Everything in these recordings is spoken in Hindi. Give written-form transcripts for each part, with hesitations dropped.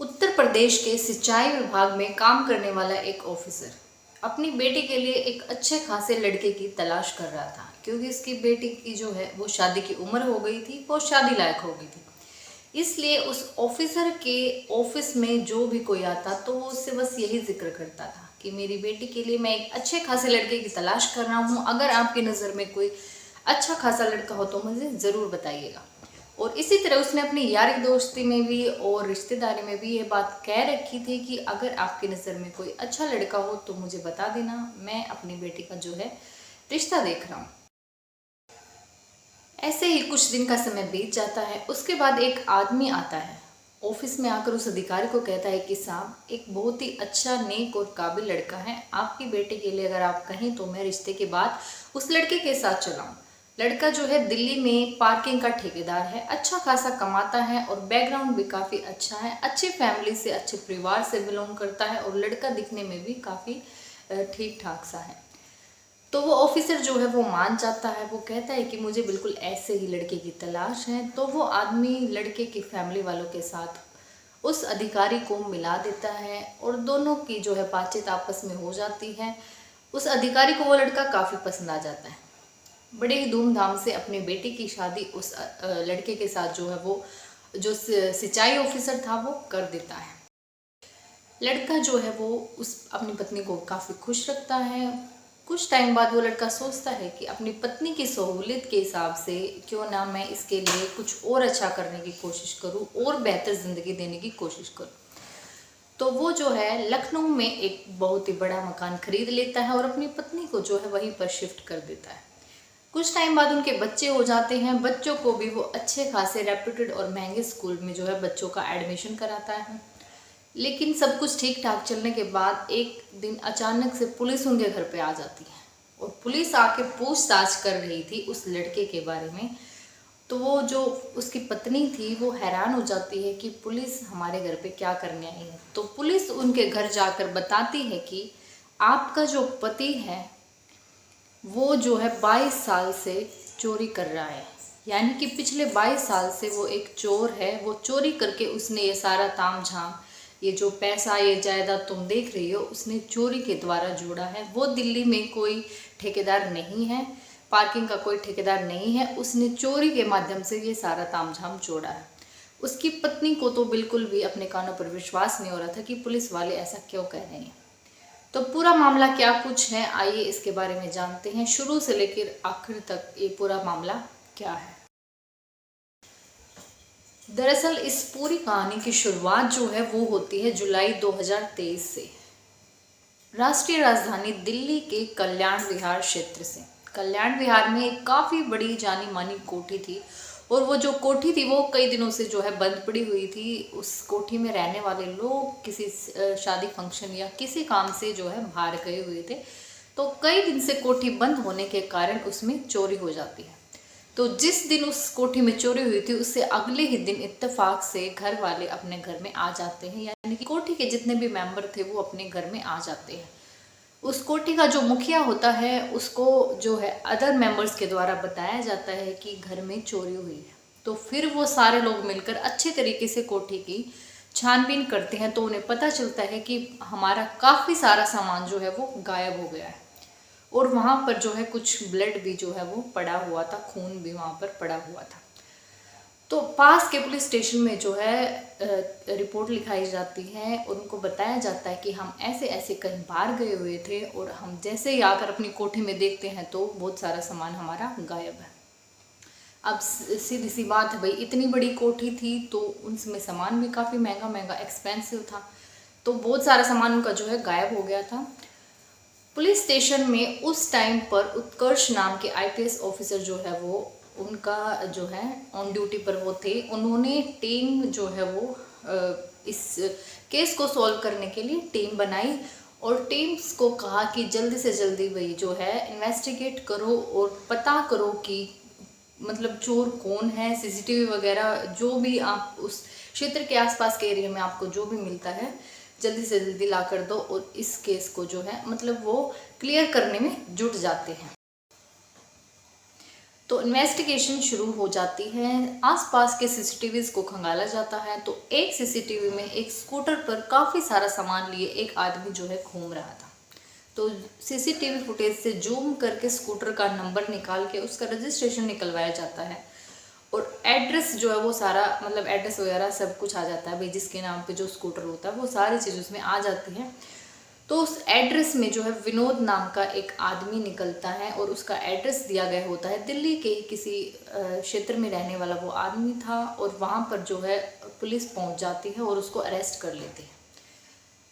उत्तर प्रदेश के सिंचाई विभाग में काम करने वाला एक ऑफिसर अपनी बेटी के लिए एक अच्छे खासे लड़के की तलाश कर रहा था, क्योंकि उसकी बेटी की जो है वो शादी की उम्र हो गई थी, वो शादी लायक हो गई थी। इसलिए उस ऑफिसर के ऑफिस में जो भी कोई आता तो वो उससे बस यही जिक्र करता था कि मेरी बेटी के लिए मैं एक अच्छे खासे लड़के की तलाश कर रहा हूँ, अगर आपकी नज़र में कोई अच्छा खासा लड़का हो तो मुझे ज़रूर बताइएगा। और इसी तरह उसने अपनी यारी दोस्ती में भी और रिश्तेदारी में भी ये बात कह रखी थी कि अगर आपकी नज़र में कोई अच्छा लड़का हो तो मुझे बता देना, मैं अपनी बेटी का जो है रिश्ता देख रहा हूँ। ऐसे ही कुछ दिन का समय बीत जाता है। उसके बाद एक आदमी आता है, ऑफिस में आकर उस अधिकारी को कहता है कि साहब, एक बहुत ही अच्छा नेक और काबिल लड़का है, आपकी बेटे के लिए अगर आप कहें तो मैं रिश्ते के बाद उस लड़के के साथ चलाऊं। लड़का जो है दिल्ली में पार्किंग का ठेकेदार है, अच्छा खासा कमाता है और बैकग्राउंड भी काफ़ी अच्छा है, अच्छी फैमिली से अच्छे परिवार से बिलोंग करता है और लड़का दिखने में भी काफ़ी ठीक ठाक सा है। तो वो ऑफिसर जो है वो मान जाता है, वो कहता है कि मुझे बिल्कुल ऐसे ही लड़के की तलाश है। तो वो आदमी लड़के की फैमिली वालों के साथ उस अधिकारी को मिला देता है और दोनों की जो है बातचीत आपस में हो जाती है। उस अधिकारी को वो लड़का काफ़ी पसंद आ जाता है। बड़े ही धूमधाम से अपनी बेटी की शादी उस लड़के के साथ जो है वो जो सिंचाई ऑफिसर था वो कर देता है। लड़का जो है वो उस अपनी पत्नी को काफ़ी खुश रखता है। कुछ टाइम बाद वो लड़का सोचता है कि अपनी पत्नी की सहूलियत के हिसाब से क्यों ना मैं इसके लिए कुछ और अच्छा करने की कोशिश करूं और बेहतर ज़िंदगी देने की कोशिश करूं। तो वो जो है लखनऊ में एक बहुत ही बड़ा मकान खरीद लेता है और अपनी पत्नी को जो है वहीं पर शिफ्ट कर देता है। कुछ टाइम बाद उनके बच्चे हो जाते हैं। बच्चों को भी वो अच्छे खासे रेप्यूटेड और महंगे स्कूल में जो है बच्चों का एडमिशन कराता है। लेकिन सब कुछ ठीक ठाक चलने के बाद एक दिन अचानक से पुलिस उनके घर पे आ जाती है और पुलिस आके पूछताछ कर रही थी उस लड़के के बारे में। तो वो जो उसकी पत्नी थी वो हैरान हो जाती है कि पुलिस हमारे घर पे क्या करने आई है। तो पुलिस उनके घर जाकर बताती है कि आपका जो पति है वो जो है 22 साल से चोरी कर रहा है, यानी कि पिछले 22 साल से वो एक चोर है। वो चोरी करके उसने ये सारा ताम झाम, ये जो पैसा ये जायदाद तुम देख रही हो, उसने चोरी के द्वारा जोड़ा है। वो दिल्ली में कोई ठेकेदार नहीं है, पार्किंग का कोई ठेकेदार नहीं है, उसने चोरी के माध्यम से ये सारा ताम झाम जोड़ा है। उसकी पत्नी को तो बिल्कुल भी अपने कानों पर विश्वास नहीं हो रहा था कि पुलिस वाले ऐसा क्यों कह रहे हैं। तो पूरा मामला क्या कुछ है, आइए इसके बारे में जानते हैं, शुरू से लेकर आखिर तक ये पूरा मामला क्या है। दरअसल इस पूरी कहानी की शुरुआत जो है वो होती है जुलाई 2023 से। राष्ट्रीय राजधानी दिल्ली के कल्याण विहार क्षेत्र से। कल्याण विहार में एक काफ़ी बड़ी जानी मानी कोठी थी और वो जो कोठी थी वो कई दिनों से जो है बंद पड़ी हुई थी। उस कोठी में रहने वाले लोग किसी शादी फंक्शन या किसी काम से जो है बाहर गए हुए थे। तो कई दिन से कोठी बंद होने के कारण उसमें चोरी हो जाती है। तो जिस दिन उस कोठी में चोरी हुई थी उससे अगले ही दिन इत्तेफाक से घर वाले अपने घर में आ जाते हैं, यानी कि कोठी के जितने भी मेंबर थे वो अपने घर में आ जाते हैं। उस कोठी का जो मुखिया होता है उसको जो है अदर मेंबर्स के द्वारा बताया जाता है कि घर में चोरी हुई है। तो फिर वो सारे लोग मिलकर अच्छे तरीके से कोठी की छानबीन करते हैं। तो उन्हें पता चलता है कि हमारा काफ़ी सारा सामान जो है वो गायब हो गया है और वहाँ पर जो है कुछ ब्लड भी जो है वो पड़ा हुआ था, खून भी वहाँ पर पड़ा हुआ था। तो पास के पुलिस स्टेशन में जो है रिपोर्ट लिखाई जाती है और उनको बताया जाता है कि हम ऐसे ऐसे कहीं बाहर गए हुए थे और हम जैसे ही आकर अपनी कोठी में देखते हैं तो बहुत सारा सामान हमारा गायब है। अब सीधी सी बात है भाई, इतनी बड़ी कोठी थी तो उनमें सामान भी काफ़ी महंगा महंगा एक्सपेंसिव था, तो बहुत सारा सामान उनका जो है गायब हो गया था। पुलिस स्टेशन में उस टाइम पर उत्कर्ष नाम के आईपीएस ऑफिसर जो है वो उनका जो है ऑन ड्यूटी पर वो थे। उन्होंने टीम जो है वो इस केस को सॉल्व करने के लिए टीम बनाई और टीम्स को कहा कि जल्दी से जल्दी भाई जो है इन्वेस्टिगेट करो और पता करो कि मतलब चोर कौन है। सीसीटीवी वगैरह जो भी आप उस क्षेत्र के आसपास के एरिया में आपको जो भी मिलता है जल्दी से जल्दी ला कर दो और इस केस को जो है मतलब वो क्लियर करने में जुट जाते हैं। तो इन्वेस्टिगेशन शुरू हो जाती है। आसपास के सीसीटीवीज को खंगाला जाता है तो एक सीसीटीवी में एक स्कूटर पर काफ़ी सारा सामान लिए एक आदमी जो है घूम रहा था। तो सीसीटीवी फुटेज से जूम करके स्कूटर का नंबर निकाल के उसका रजिस्ट्रेशन निकलवाया जाता है और एड्रेस जो है वो सारा, मतलब एड्रेस वगैरह सब कुछ आ जाता है भाई, जिसके नाम पे जो स्कूटर होता है वो सारी चीज़ उसमें आ जाती है। तो उस एड्रेस में जो है विनोद नाम का एक आदमी निकलता है और उसका एड्रेस दिया गया होता है दिल्ली के किसी क्षेत्र में रहने वाला वो आदमी था और वहाँ पर जो है पुलिस पहुँच जाती है और उसको अरेस्ट कर लेती है।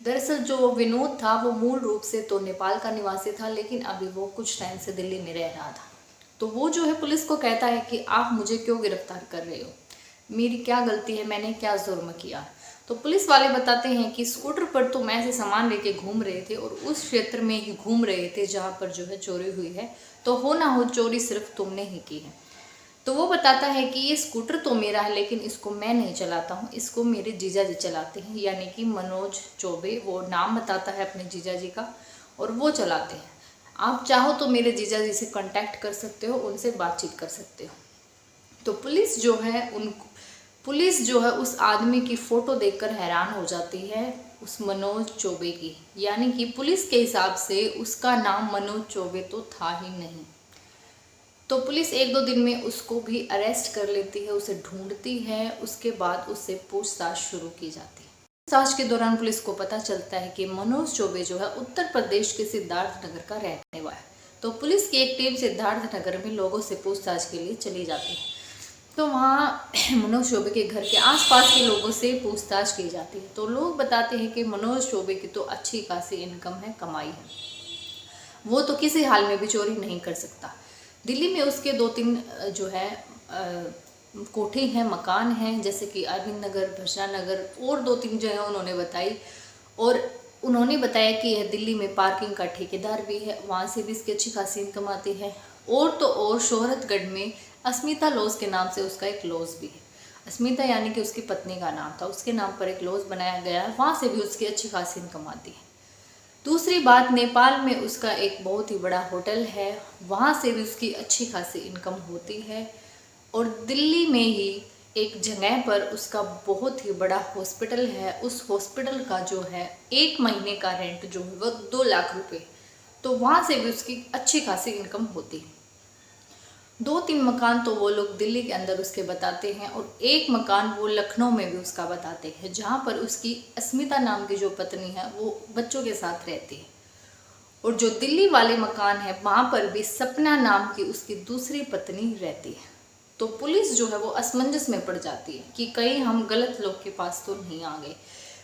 दरअसल जो विनोद था वो मूल रूप से तो नेपाल का निवासी था, लेकिन अभी वो कुछ टाइम से दिल्ली में रह रहा था। तो वो जो है पुलिस को कहता है कि आप मुझे क्यों गिरफ्तार कर रहे हो, मेरी क्या गलती है, मैंने क्या जुर्म किया। तो पुलिस वाले बताते हैं कि स्कूटर पर तुम ऐसे सामान लेके घूम रहे थे और उस क्षेत्र में ही घूम रहे थे जहाँ पर जो है चोरी हुई है, तो हो ना हो चोरी सिर्फ तुमने ही की है। तो वो बताता है कि ये स्कूटर तो मेरा है लेकिन इसको मैं नहीं चलाता हूँ, इसको मेरे जीजा जी चलाते हैं, यानी कि मनोज चौबे, वो नाम बताता है अपने जीजा जी का, और वो चलाते हैं। आप चाहो तो मेरे जीजा जी से कांटेक्ट कर सकते हो, उनसे बातचीत कर सकते हो। तो पुलिस जो है उस आदमी की फ़ोटो देखकर हैरान हो जाती है, उस मनोज चौबे की, यानी कि पुलिस के हिसाब से उसका नाम मनोज चौबे तो था ही नहीं। तो पुलिस एक दो दिन में उसको भी अरेस्ट कर लेती है, उसे ढूंढती है, उसके बाद उससे पूछताछ शुरू की जाती है। पूछताछ के दौरान पुलिस को पता चलता है कि मनोज चौबे जो है उत्तर प्रदेश के सिद्धार्थ नगर का रहने वाला है। तो पुलिस की एक टीम सिद्धार्थ नगर में लोगों से पूछताछ के लिए चली जाती है। तो वहाँ मनोज चौबे के घर के आसपास के लोगों से पूछताछ की जाती है। तो लोग बताते हैं कि मनोज चौबे की तो अच्छी खासी इनकम है, कमाई है, वो तो किसी हाल में भी चोरी नहीं कर सकता। दिल्ली में उसके दो तीन जो है कोठे हैं, मकान हैं, जैसे कि अरविंद नगर, भजरा नगर, और दो तीन जगह उन्होंने बताई। और उन्होंने बताया कि यह दिल्ली में पार्किंग का ठेकेदार भी है, वहाँ से भी इसकी अच्छी खासी इनकम आती है। और तो और शोहरतगढ़ में अस्मिता लॉज के नाम से उसका एक लॉज भी है। अस्मिता यानी कि उसकी पत्नी का नाम था, उसके नाम पर एक लॉज बनाया गया है, वहाँ से भी उसकी अच्छी खासी इनकम आती है। दूसरी बात, नेपाल में उसका एक बहुत ही बड़ा होटल है, वहाँ से भी उसकी अच्छी खासी इनकम होती है। और दिल्ली में ही एक जगह पर उसका बहुत ही बड़ा हॉस्पिटल है, उस हॉस्पिटल का जो है 1 महीने का रेंट जो है वो 2 लाख रुपए, तो वहाँ से भी उसकी अच्छी खासी इनकम होती है। 2-3 मकान तो वो लोग दिल्ली के अंदर उसके बताते हैं और एक मकान वो लखनऊ में भी उसका बताते हैं, जहाँ पर उसकी अस्मिता नाम की जो पत्नी है वो बच्चों के साथ रहती है। और जो दिल्ली वाले मकान है वहाँ पर भी सपना नाम की उसकी दूसरी पत्नी रहती है। तो पुलिस जो है वो असमंजस में पड़ जाती है कि कहीं हम गलत लोग के पास तो नहीं आ गए,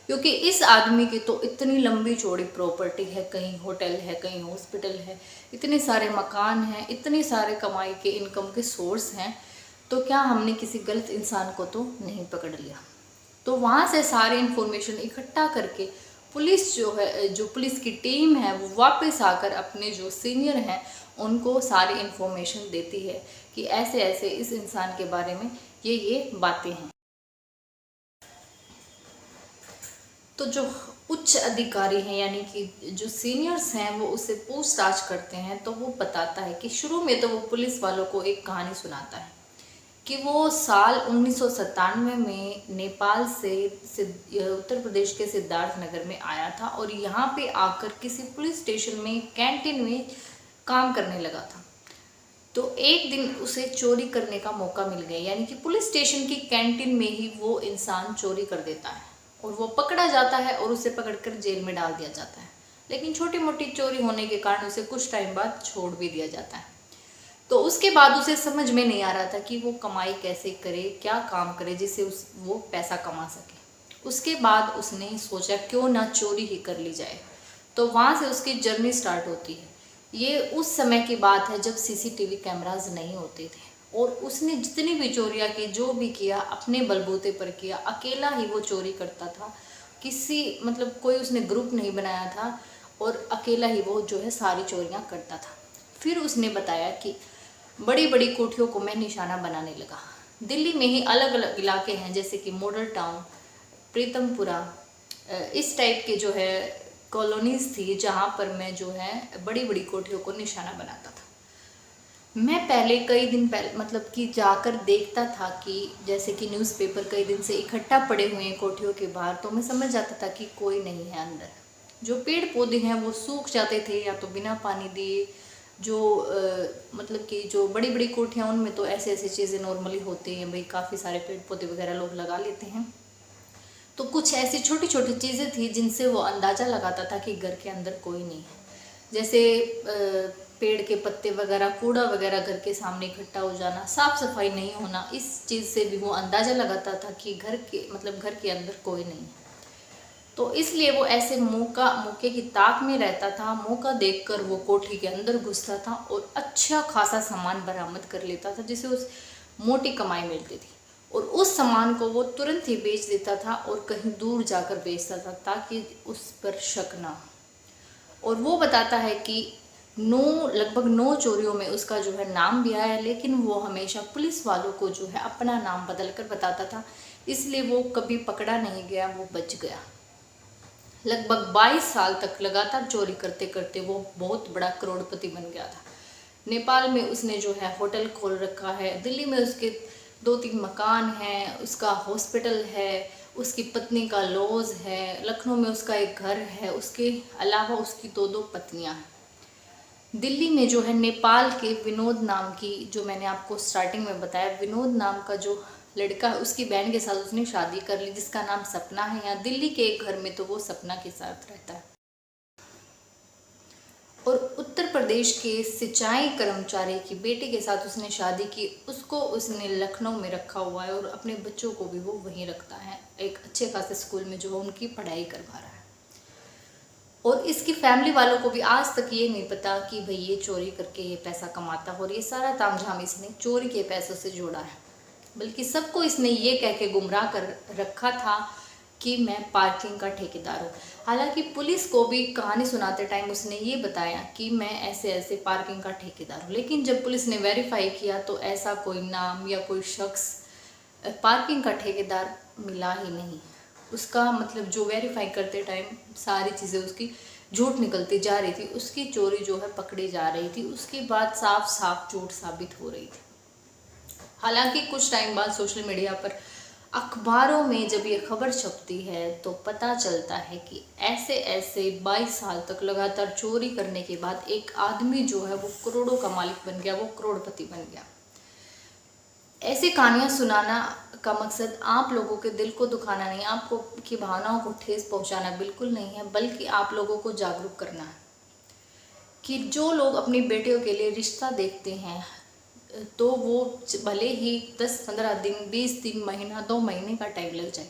क्योंकि इस आदमी की तो इतनी लंबी चौड़ी प्रॉपर्टी है, कहीं होटल है, कहीं हॉस्पिटल है, इतने सारे मकान हैं, इतने सारे कमाई के इनकम के सोर्स हैं, तो क्या हमने किसी गलत इंसान को तो नहीं पकड़ लिया। तो वहाँ से सारी इन्फॉर्मेशन इकट्ठा करके पुलिस जो है, जो पुलिस की टीम है, वो वापस आकर अपने जो सीनियर हैं उनको सारी इन्फॉर्मेशन देती है कि ऐसे ऐसे इस इंसान के बारे में ये बातें हैं। तो जो उच्च अधिकारी हैं, यानी कि जो सीनियर्स हैं, वो उससे पूछताछ करते हैं। तो वो बताता है कि शुरू में तो वो पुलिस वालों को एक कहानी सुनाता है कि वो साल 1997 में नेपाल से उत्तर प्रदेश के सिद्धार्थ नगर में आया था और यहाँ पे आकर किसी पुलिस स्टेशन में कैंटीन में काम करने लगा था। तो एक दिन उसे चोरी करने का मौका मिल गया, यानी कि पुलिस स्टेशन की कैंटीन में ही वो इंसान चोरी कर देता है और वो पकड़ा जाता है और उसे पकड़कर जेल में डाल दिया जाता है। लेकिन छोटी मोटी चोरी होने के कारण उसे कुछ टाइम बाद छोड़ भी दिया जाता है। तो उसके बाद उसे समझ में नहीं आ रहा था कि वो कमाई कैसे करे, क्या काम करे जिससे वो पैसा कमा सके। उसके बाद उसने सोचा क्यों ना चोरी ही कर ली जाए। तो वहाँ से उसकी जर्नी स्टार्ट होती है। ये उस समय की बात है जब सीसीटीवी कैमराज नहीं होते थे और उसने जितनी भी चोरियाँ की, जो भी किया, अपने बलबूते पर किया, अकेला ही वो चोरी करता था। कोई उसने ग्रुप नहीं बनाया था और अकेला ही वो जो है सारी चोरियाँ करता था। फिर उसने बताया कि बड़ी बड़ी कोठियों को मैं निशाना बनाने लगा। दिल्ली में ही अलग अलग इलाके हैं, जैसे कि मॉडल टाउन, प्रीतमपुरा, इस टाइप के जो है कॉलोनीज थी, जहाँ पर मैं जो है बड़ी बड़ी कोठियों को निशाना बनाता था। मैं पहले कई दिन पहले मतलब कि जाकर देखता था कि जैसे कि न्यूज़पेपर कई दिन से इकट्ठा पड़े हुए हैं कोठियों के बाहर, तो मैं समझ जाता था कि कोई नहीं है अंदर। जो पेड़ पौधे हैं वो सूख जाते थे या तो बिना पानी दिए। जो मतलब कि जो बड़ी बड़ी कोठियाँ उनमें तो ऐसे ऐसे चीज़ें नॉर्मली होती हैं भाई, काफ़ी सारे पेड़ पौधे वगैरह लोग लगा लेते हैं। तो कुछ ऐसी छोटी छोटी चीज़ें थी जिनसे वो अंदाज़ा लगाता था कि घर के अंदर कोई नहीं है। जैसे पेड़ के पत्ते वगैरह, कूड़ा वगैरह घर के सामने इकट्ठा हो जाना, साफ सफाई नहीं होना, इस चीज़ से भी वो अंदाज़ा लगाता था कि घर के अंदर कोई नहीं है। तो इसलिए वो ऐसे मौके की ताक में रहता था। मौका देखकर वो कोठी के अंदर घुसता था और अच्छा खासा सामान बरामद कर लेता था, जिसे उस मोटी कमाई मिलती थी। और उस सामान को वो तुरंत ही बेच देता था और कहीं दूर जाकर बेचता था ताकि उस पर शक ना हो। और वो बताता है कि लगभग 9 चोरियों में उसका जो है नाम भी आया, लेकिन वो हमेशा पुलिस वालों को जो है अपना नाम बदल कर बताता था, इसलिए वो कभी पकड़ा नहीं गया, वो बच गया। लगभग 22 साल तक लगातार चोरी करते करते वो बहुत बड़ा करोड़पति बन गया था। नेपाल में उसने जो है होटल खोल रखा है, दिल्ली में उसके 2-3 मकान हैं, उसका हॉस्पिटल है, उसकी पत्नी का लॉज है, लखनऊ में उसका एक घर है, उसके अलावा उसकी 2-2 पत्नियां हैं। दिल्ली में जो है नेपाल के विनोद नाम की, जो मैंने आपको स्टार्टिंग में बताया, विनोद नाम का जो लड़का है उसकी बहन के साथ उसने शादी कर ली, जिसका नाम सपना है। यहाँ दिल्ली के एक घर में तो वो सपना के साथ रहता है। और उत्तर प्रदेश के सिंचाई कर्मचारी की बेटी के साथ उसने शादी की, उसको उसने लखनऊ में रखा हुआ है और अपने बच्चों को भी वो वहीं रखता है। एक अच्छे खासे स्कूल में जो है उनकी पढ़ाई करवा रहा है। और इसकी फैमिली वालों को भी आज तक ये नहीं पता कि भाई ये चोरी करके ये पैसा कमाता है और ये सारा तामझाम इसने चोरी के पैसों से जोड़ा है। बल्कि सबको इसने ये कह के गुमराह कर रखा था कि मैं पार्किंग का ठेकेदार हूँ। हालांकि पुलिस को भी कहानी सुनाते टाइम उसने ये बताया कि मैं ऐसे ऐसे पार्किंग का ठेकेदार हूँ, लेकिन जब पुलिस ने वेरीफाई किया तो ऐसा कोई नाम या कोई शख्स पार्किंग का ठेकेदार मिला ही नहीं। उसका मतलब जो वेरीफाई करते टाइम सारी चीज़ें उसकी झूठ निकलती जा रही थी, उसकी चोरी जो है पकड़ी जा रही थी, उसकी बात साफ साफ झूठ साबित हो रही थी। हालांकि कुछ टाइम बाद सोशल मीडिया पर, अखबारों में जब ये खबर छपती है तो पता चलता है कि ऐसे ऐसे 22 साल तक लगातार चोरी करने के बाद एक आदमी जो है वो करोड़ों का मालिक बन गया, वो करोड़पति बन गया। ऐसी कहानियाँ सुनाना का मकसद आप लोगों के दिल को दुखाना नहीं, आपको की भावनाओं को ठेस पहुंचाना बिल्कुल नहीं है, बल्कि आप लोगों को जागरूक करना है कि जो लोग अपनी बेटियों के लिए रिश्ता देखते हैं तो वो भले ही 10-15 दिन, 20 दिन, महीना, 2 महीने का टाइम लग जाए,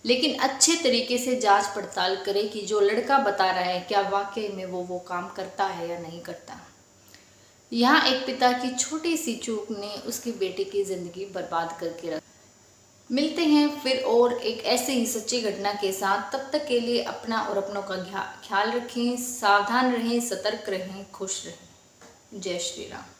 लेकिन अच्छे तरीके से जांच पड़ताल करें कि जो लड़का बता रहा है क्या वाकई में वो काम करता है या नहीं करता। यहाँ एक पिता की छोटी सी चूक ने उसकी बेटी की ज़िंदगी बर्बाद करके रख। मिलते हैं फिर और एक ऐसे ही सच्ची घटना के साथ। तब तक के लिए अपना और अपनों का ख्याल रखें, सावधान रहें, सतर्क रहें, खुश रहें। जय श्री राम।